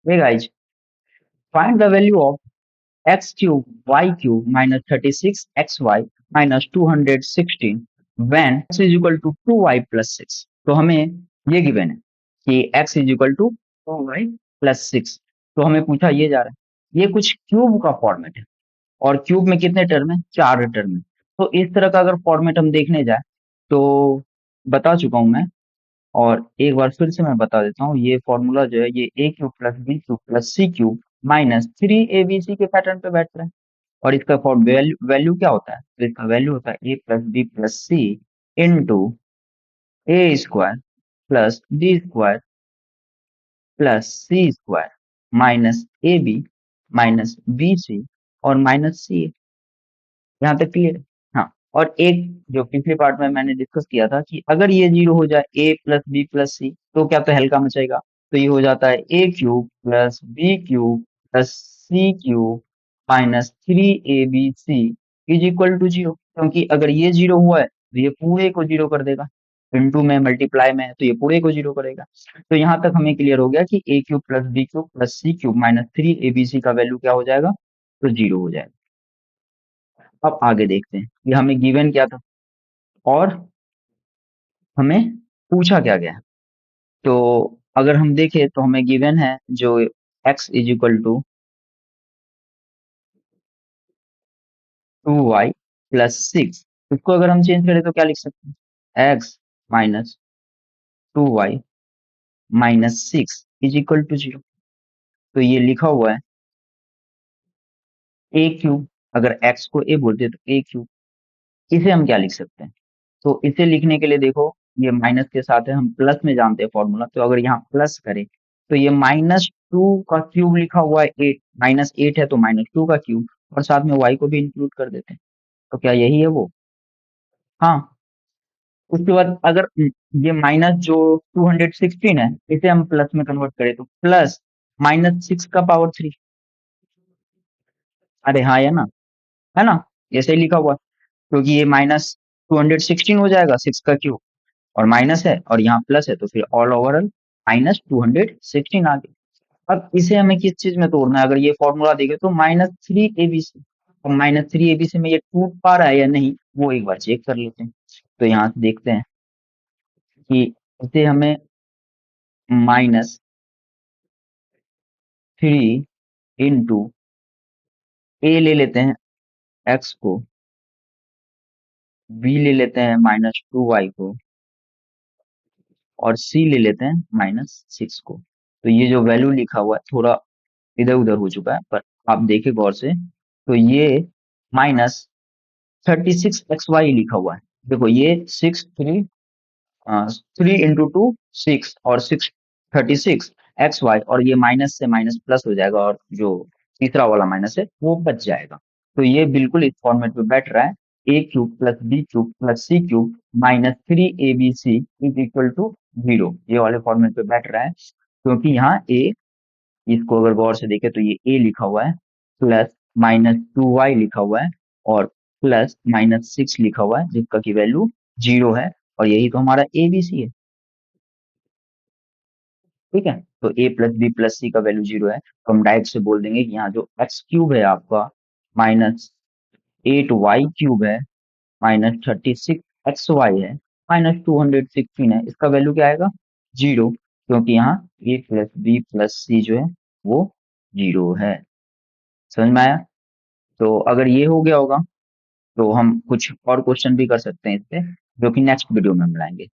Hey guys, find the value of x cube y cube minus 36xy minus 216 when x is equal to 2y plus 6। तो हमें ये given है कि x is equal to 2y plus 6। तो हमें पूछा ये जा रहा है, ये कुछ क्यूब का फॉर्मेट है और क्यूब में कितने टर्म है, 4 टर्म है। तो इस तरह का अगर फॉर्मेट हम देखने जाए तो बता चुका हूं मैं, और एक बार फिर से मैं बता देता हूँ। ये फॉर्मूला जो है ये A cube plus B cube plus C cube minus 3 abc के पैटर्न पे बैठ रहा है। और इसका वैल्यू क्या होता है, तो इसका वैल्यू होता है A plus B plus C into A square plus B square plus C square minus A B minus B C और माइनस सी। यहाँ तक क्लियर है? हाँ। और एक जो पिछले पार्ट में मैंने डिस्कस किया था कि अगर ये जीरो हो जाए ए प्लस बी प्लस सी तो क्या तो हल्का मचेगा। तो ये हो जाता है ए cube plus B cube plus C cube minus 3 abc is equal to zero, क्योंकि अगर ये जीरो हुआ है तो ये पूरे को जीरो कर देगा। इंटू में मल्टीप्लाई में है तो ये पूरे को जीरो करेगा। तो यहाँ तक हमें क्लियर हो गया कि A cube plus B cube plus C cube minus 3 abc का वैल्यू क्या हो जाएगा, तो जीरो हो जाएगा। अब आगे देखते हैं कि हमें गिवन क्या था और हमें पूछा क्या गया है। तो अगर हम देखें तो हमें गिवन है जो x is equal to 2y plus 6। इसको अगर हम चेंज करें तो क्या लिख सकते हैं, x minus 2y minus 6 is equal to zero. तो ये लिखा हुआ है ए क्यूब, अगर x को a बोलते हैं तो ए क्यूब। इसे हम क्या लिख सकते हैं, तो इसे लिखने के लिए देखो ये माइनस के साथ है, हम प्लस में जानते हैं फॉर्मूला। तो अगर यहाँ प्लस करें तो ये -2 का क्यूब लिखा हुआ है 8, -8 है तो -2 का क्यूब, और साथ में y को भी इंक्लूड कर देते हैं। तो क्या यही है वो? हाँ। उसके बाद अगर ये माइनस जो 216 है इसे हम प्लस में कन्वर्ट करें तो प्लस -6 का पावर 3। अरे हाँ, है ना, ऐसे ही लिखा हुआ है, क्योंकि ये -216 हो जाएगा 6 का क्यूब, और माइनस है और यहाँ प्लस है तो फिर ऑल ओवरऑल -216 आ गया। अब इसे हमें किस चीज में तोड़ना है, अगर ये फॉर्मूला देखे तो -3 abc, और -3 abc में ये टूट पा रहा है या नहीं वो एक बार चेक कर लेते हैं। तो यहाँ से देखते हैं कि इसे हमें -3 इंटू ए ले लेते हैं x को, b ले लेते हैं -2y को, और c ले लेते हैं -6 को। तो ये जो वैल्यू लिखा हुआ है थोड़ा इधर उधर हो चुका है, पर आप देखें गौर से तो ये -36xy लिखा हुआ है। देखो ये 3 इंटू 2 6 और 36 xy, और ये माइनस से माइनस प्लस हो जाएगा और जो तीसरा वाला माइनस है वो बच जाएगा। तो ये बिल्कुल इस फॉर्मेट में बैठ रहा है, ए cube plus B cube plus C cube -3 abc is equal to zero. ये वाले फॉर्मेट पे बैठ रहा है, क्योंकि यहाँ ए, इसको अगर गौर से देखें तो ये ए लिखा हुआ है, प्लस -2y लिखा हुआ है, और प्लस -6 लिखा हुआ है जिसका की वैल्यू जीरो है, और यही तो हमारा ए बी सी है। ठीक है, तो ए प्लस बी प्लस सी का वैल्यू जीरो है, तो हम डायरेक्ट से बोल देंगे कि यहाँ जो एक्स क्यूब है आपका -8y क्यूब है -36xy है -216 है, इसका वैल्यू क्या आएगा, जीरो, क्योंकि यहाँ ए प्लस बी प्लस सी जो है वो जीरो है। समझ में आया? तो अगर ये हो गया होगा तो हम कुछ और क्वेश्चन भी कर सकते हैं इस पे, जो कि नेक्स्ट वीडियो में हम लाएंगे।